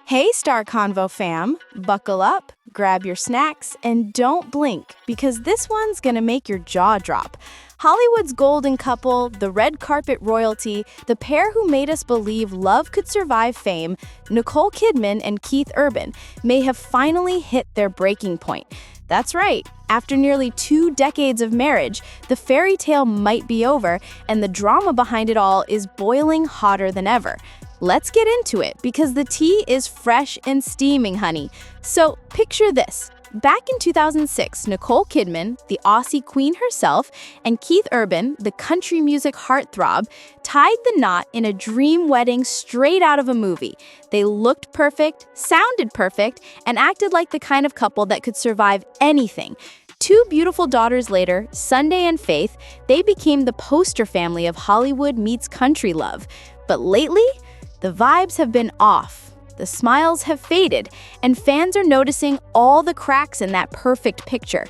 Hey, Star Convo fam, buckle up, grab your snacks, and don't blink because this one's gonna make your jaw drop. Hollywood's golden couple, the red carpet royalty, the pair who made us believe love could survive fame, Nicole Kidman and Keith Urban, may have finally hit their breaking point. That's right. After nearly 2 decades of marriage, the fairy tale might be over, and the drama behind it all is boiling hotter than ever. Let's get into it because the tea is fresh and steaming, honey. So picture this. Back in 2006, Nicole Kidman, the Aussie queen herself, and Keith Urban, the country music heartthrob, tied the knot in a dream wedding straight out of a movie. They looked perfect, sounded perfect, and acted like the kind of couple that could survive anything. 2 beautiful daughters later, Sunday and Faith, they became the poster family of Hollywood meets country love. But lately, the vibes have been off. The smiles have faded, and fans are noticing all the cracks in that perfect picture.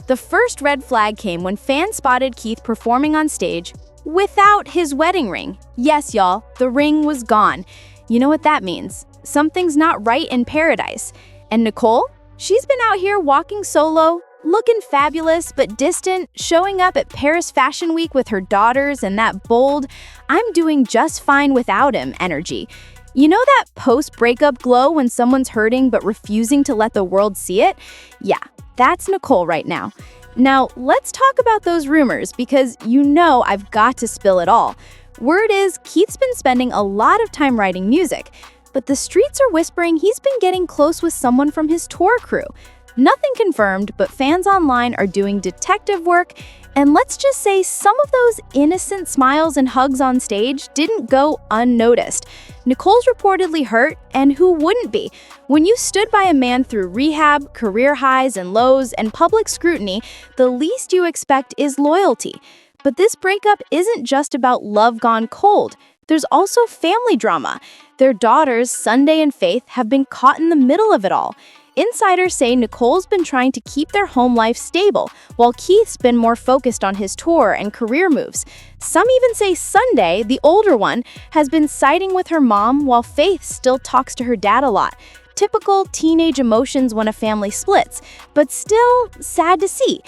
The first red flag came when fans spotted Keith performing on stage without his wedding ring. Yes, y'all, the ring was gone. You know what that means? Something's not right in paradise. And Nicole? She's been out here walking solo, looking fabulous but distant, showing up at Paris Fashion Week with her daughters and that bold, "I'm doing just fine without him" energy. You know that post-breakup glow when someone's hurting but refusing to let the world see it? Yeah, that's Nicole right now. Now, let's talk about those rumors because you know I've got to spill it all. Word is Keith's been spending a lot of time writing music, but the streets are whispering he's been getting close with someone from his tour crew. Nothing confirmed, but fans online are doing detective work, and let's just say some of those innocent smiles and hugs on stage didn't go unnoticed. Nicole's reportedly hurt, and who wouldn't be? When you stood by a man through rehab, career highs and lows, and public scrutiny, the least you expect is loyalty. But this breakup isn't just about love gone cold. There's also family drama. Their daughters, Sunday and Faith, have been caught in the middle of it all. Insiders say Nicole's been trying to keep their home life stable, while Keith's been more focused on his tour and career moves. Some even say Sunday, the older one, has been siding with her mom while Faith still talks to her dad a lot. Typical teenage emotions when a family splits, but still sad to see.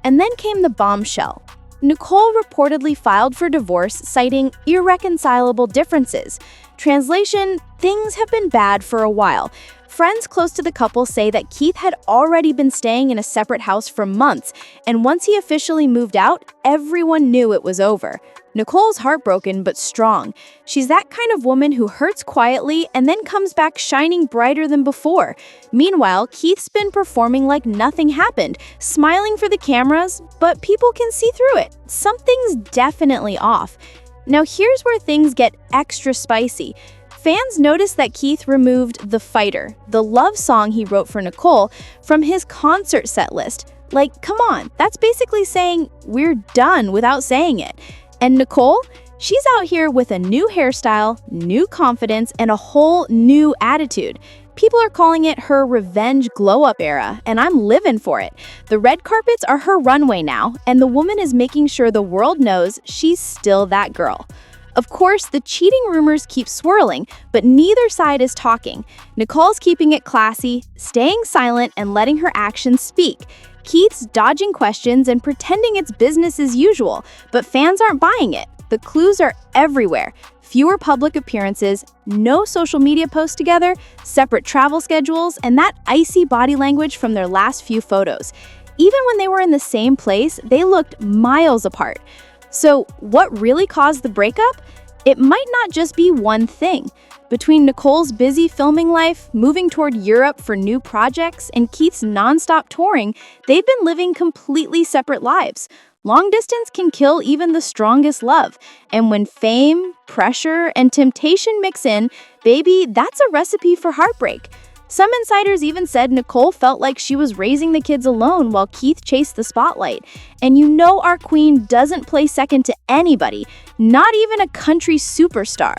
And then came the bombshell. Nicole reportedly filed for divorce, citing irreconcilable differences. Translation, things have been bad for a while. Friends close to the couple say that Keith had already been staying in a separate house for months, and once he officially moved out, everyone knew it was over. Nicole's heartbroken but strong. She's that kind of woman who hurts quietly and then comes back shining brighter than before. Meanwhile, Keith's been performing like nothing happened, smiling for the cameras, but people can see through it. Something's definitely off. Now here's where things get extra spicy. Fans noticed that Keith removed The Fighter, the love song he wrote for Nicole, from his concert set list. Like, come on, that's basically saying we're done without saying it. And Nicole? She's out here with a new hairstyle, new confidence, and a whole new attitude. People are calling it her revenge glow-up era, and I'm living for it. The red carpets are her runway now, and the woman is making sure the world knows she's still that girl. Of course, the cheating rumors keep swirling, but neither side is talking. Nicole's keeping it classy, staying silent, and letting her actions speak. Keith's dodging questions and pretending it's business as usual, but fans aren't buying it. The clues are everywhere. Fewer public appearances, no social media posts together, separate travel schedules, and that icy body language from their last few photos. Even when they were in the same place, they looked miles apart. So, what really caused the breakup? It might not just be one thing. Between Nicole's busy filming life, moving toward Europe for new projects, and Keith's nonstop touring, they've been living completely separate lives. Long distance can kill even the strongest love. And when fame, pressure, and temptation mix in, baby, that's a recipe for heartbreak. Some insiders even said Nicole felt like she was raising the kids alone while Keith chased the spotlight. And you know our queen doesn't play second to anybody, not even a country superstar.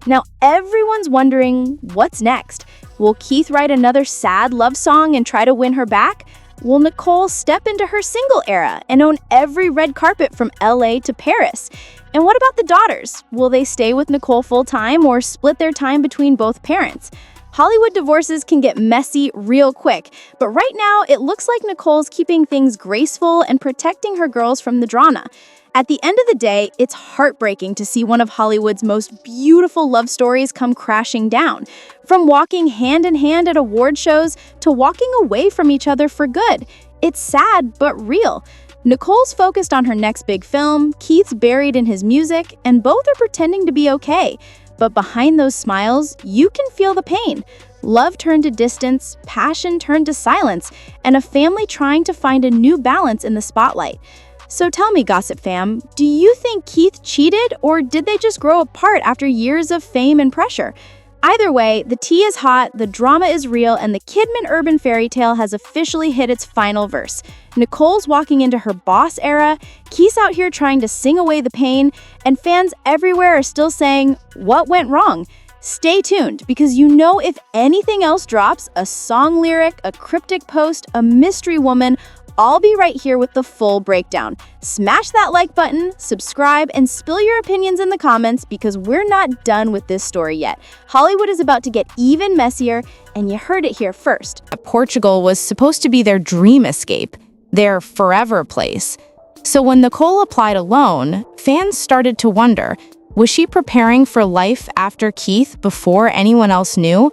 Now everyone's wondering, what's next? Will Keith write another sad love song and try to win her back? Will Nicole step into her single era and own every red carpet from LA to Paris? And what about the daughters? Will they stay with Nicole full-time or split their time between both parents? Hollywood divorces can get messy real quick, but right now it looks like Nicole's keeping things graceful and protecting her girls from the drama. At the end of the day, it's heartbreaking to see one of Hollywood's most beautiful love stories come crashing down. From walking hand in hand at award shows to walking away from each other for good. It's sad, but real. Nicole's focused on her next big film, Keith's buried in his music, and both are pretending to be okay. But behind those smiles, you can feel the pain. Love turned to distance, passion turned to silence, and a family trying to find a new balance in the spotlight. So tell me, Gossip Fam, do you think Keith cheated, or did they just grow apart after years of fame and pressure? Either way, the tea is hot, the drama is real, and the Kidman urban fairy tale has officially hit its final verse. Nicole's walking into her boss era, Keith's out here trying to sing away the pain, and fans everywhere are still saying, what went wrong? Stay tuned, because you know if anything else drops, a song lyric, a cryptic post, a mystery woman, I'll be right here with the full breakdown. Smash that like button, subscribe, and spill your opinions in the comments because we're not done with this story yet. Hollywood is about to get even messier, and you heard it here first. Portugal was supposed to be their dream escape, their forever place. So when Nicole applied alone, fans started to wonder, was she preparing for life after Keith before anyone else knew?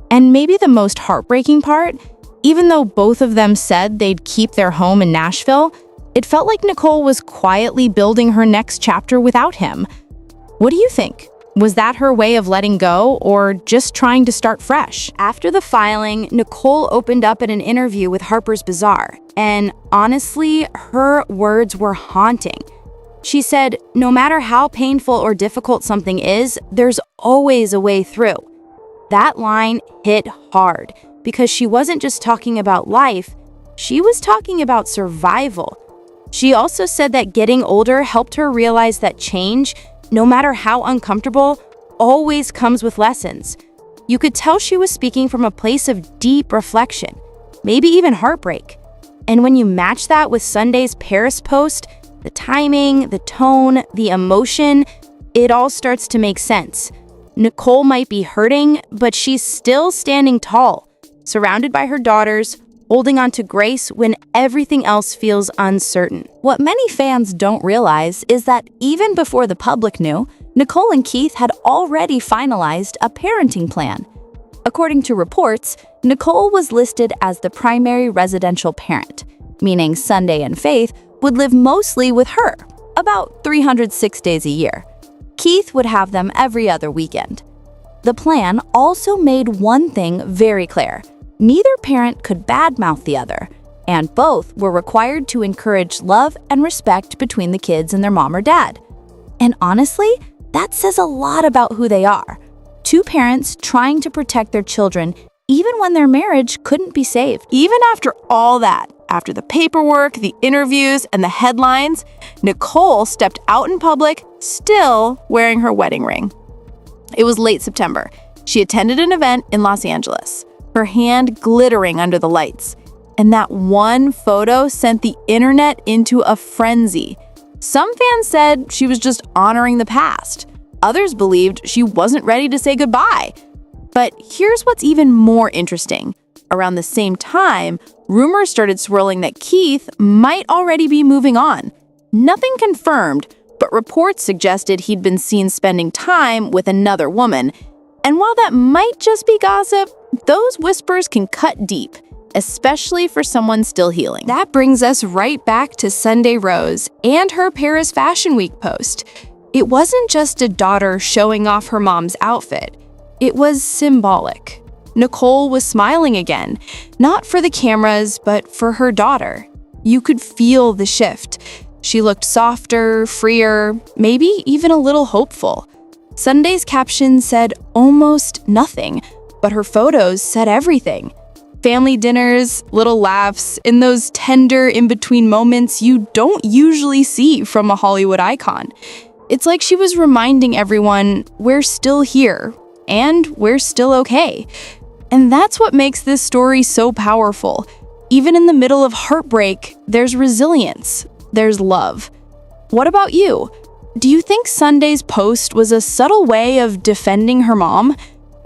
And maybe the most heartbreaking part, even though both of them said they'd keep their home in Nashville, it felt like Nicole was quietly building her next chapter without him. What do you think? Was that her way of letting go, or just trying to start fresh? After the filing, Nicole opened up at an interview with Harper's Bazaar, and honestly, her words were haunting. She said, "No matter how painful or difficult something is, there's always a way through." That line hit hard, because she wasn't just talking about life, she was talking about survival. She also said that getting older helped her realize that change, no matter how uncomfortable, always comes with lessons. You could tell she was speaking from a place of deep reflection, maybe even heartbreak. And when you match that with Sunday's Paris post, the timing, the tone, the emotion, it all starts to make sense. Nicole might be hurting, but she's still standing tall, surrounded by her daughters, holding on to grace when everything else feels uncertain. What many fans don't realize is that even before the public knew, Nicole and Keith had already finalized a parenting plan. According to reports, Nicole was listed as the primary residential parent, meaning Sunday and Faith would live mostly with her, about 306 days a year. Keith would have them every other weekend. The plan also made one thing very clear. Neither parent could badmouth the other, and both were required to encourage love and respect between the kids and their mom or dad. And honestly, that says a lot about who they are. Two parents trying to protect their children even when their marriage couldn't be saved. Even after all that, after the paperwork, the interviews, and the headlines, Nicole stepped out in public, still wearing her wedding ring. It was late September. She attended an event in Los Angeles, her hand glittering under the lights. And that one photo sent the internet into a frenzy. Some fans said she was just honoring the past. Others believed she wasn't ready to say goodbye. But here's what's even more interesting. Around the same time, rumors started swirling that Keith might already be moving on. Nothing confirmed, but reports suggested he'd been seen spending time with another woman. And while that might just be gossip, those whispers can cut deep, especially for someone still healing. That brings us right back to Sunday Rose and her Paris Fashion Week post. It wasn't just a daughter showing off her mom's outfit. It was symbolic. Nicole was smiling again, not for the cameras, but for her daughter. You could feel the shift. She looked softer, freer, maybe even a little hopeful. Sunday's caption said almost nothing, but her photos said everything. Family dinners, little laughs, and those tender in-between moments you don't usually see from a Hollywood icon. It's like she was reminding everyone, we're still here, and we're still okay. And that's what makes this story so powerful. Even in the middle of heartbreak, there's resilience, there's love. What about you? Do you think Sunday's post was a subtle way of defending her mom?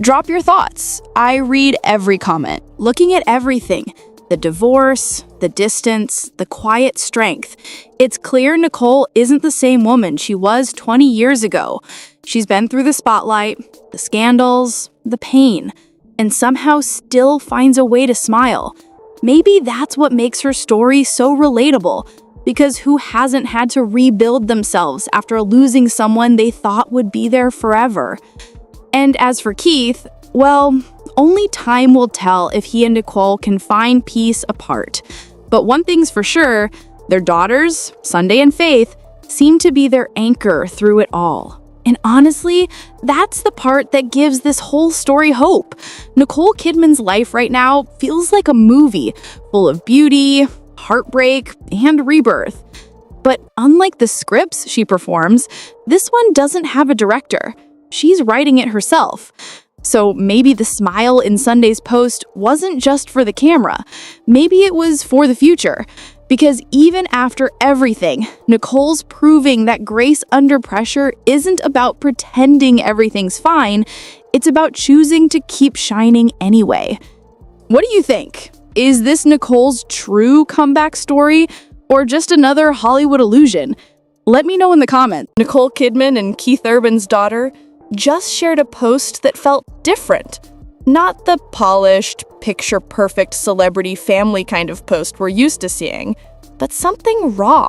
Drop your thoughts. I read every comment. Looking at everything, the divorce, the distance, the quiet strength, it's clear Nicole isn't the same woman she was 20 years ago. She's been through the spotlight, the scandals, the pain, and somehow still finds a way to smile. Maybe that's what makes her story so relatable, because who hasn't had to rebuild themselves after losing someone they thought would be there forever? And as for Keith, well, only time will tell if he and Nicole can find peace apart. But one thing's for sure, their daughters, Sunday and Faith, seem to be their anchor through it all. And honestly, that's the part that gives this whole story hope. Nicole Kidman's life right now feels like a movie, full of beauty, heartbreak, and rebirth. But unlike the scripts she performs, this one doesn't have a director. She's writing it herself. So maybe the smile in Sunday's post wasn't just for the camera. Maybe it was for the future. Because even after everything, Nicole's proving that grace under pressure isn't about pretending everything's fine. It's about choosing to keep shining anyway. What do you think? Is this Nicole's true comeback story or just another Hollywood illusion? Let me know in the comments. Nicole Kidman and Keith Urban's daughter just shared a post that felt different. Not the polished, picture-perfect celebrity family kind of post we're used to seeing, but something raw,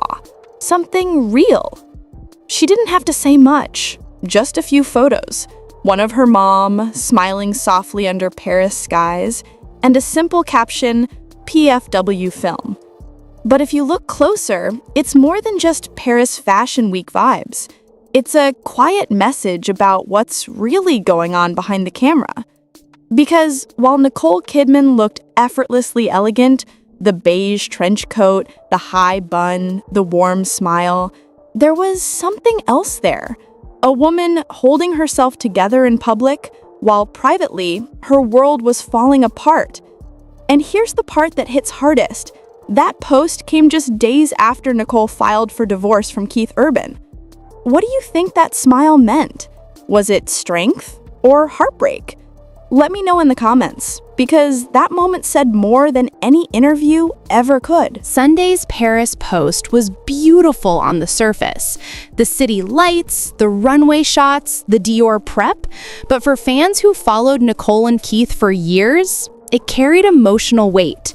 something real. She didn't have to say much, just a few photos. One of her mom, smiling softly under Paris skies, and a simple caption, PFW film. But if you look closer, it's more than just Paris Fashion Week vibes. It's a quiet message about what's really going on behind the camera. Because while Nicole Kidman looked effortlessly elegant, the beige trench coat, the high bun, the warm smile, there was something else there. A woman holding herself together in public, while privately, her world was falling apart. And here's the part that hits hardest. That post came just days after Nicole filed for divorce from Keith Urban. What do you think that smile meant? Was it strength or heartbreak? Let me know in the comments, because that moment said more than any interview ever could. Sunday's Paris post was beautiful on the surface. The city lights, the runway shots, the Dior prep. But for fans who followed Nicole and Keith for years, it carried emotional weight.